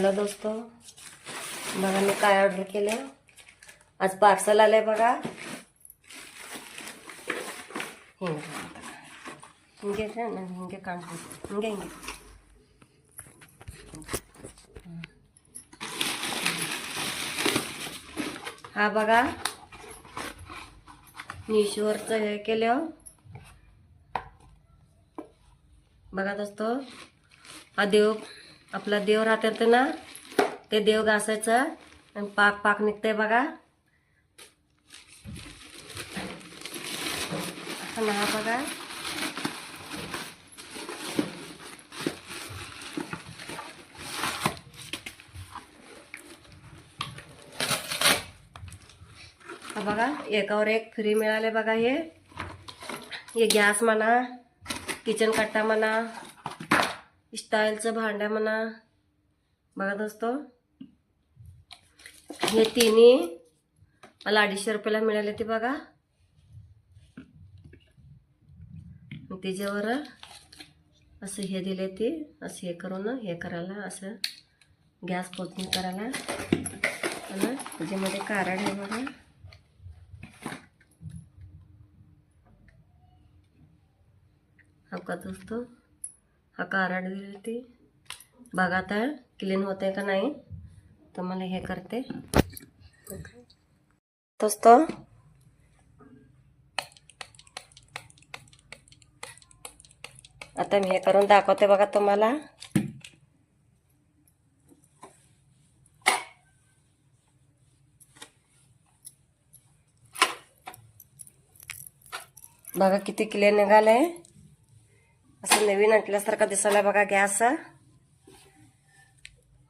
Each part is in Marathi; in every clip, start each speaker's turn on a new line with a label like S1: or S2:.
S1: हॅलो दोस्तो, बघा मी काय ऑर्डर केलं. आज पार्सल आलंय बघा. हिंगे ना हिंगे काढतो हिंगे हिंगे. हा बघा मीशोवरचं हे केलं बघा दोस्तो. हा देव आपला देव राहतात ना, ते देव घासायचं आणि पाक पाक निघतंय बघा. हा बघा हा बघा एकावर एक फ्री मिळाले बघा. हे गॅस म्हणा, किचन कट्टा म्हणा, स्टाईलचं भांड्या म्हणा. बघा दोस्तो, हे तिन्ही मला 250 रुपयाला मिळाले ते बघा. त्याच्यावर असं हे दिले ते असं हे करून हे करायला, असं गॅस पोचणी करायला. आणि त्याच्यामध्ये कारड आहे बघा. हा का दोस्तो, हा कारड दिले ते बघा. आता क्लीन होते का नाही तर मला हे करते दोस्तो. आता मी हे करून दाखवते बघा तुम्हाला. बघा किती क्लीन निघालंय. असं नवीन आणल्यासारखं दिसायला बघा गॅस.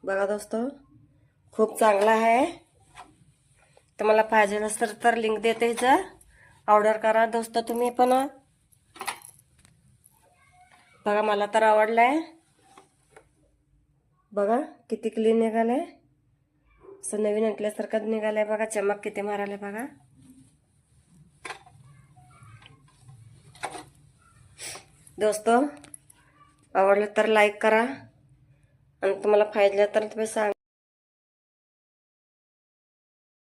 S1: बघा दोस्तो, खूप चांगला आहे. तुम्हाला पाहिजे नसेल तर लिंक देते, जा ऑर्डर करा दोस्तो तुम्ही पण. बघा मला तर आवडलाय. बघा किती क्लीन निघालंय. असं नवीन आणल्यासारखं निघालंय बघा. चमक किती मारायला बघा दोस्तो. आवडलं तर लाईक करा आणि तुम्हाला पाहिजे तर तुम्ही सांगा.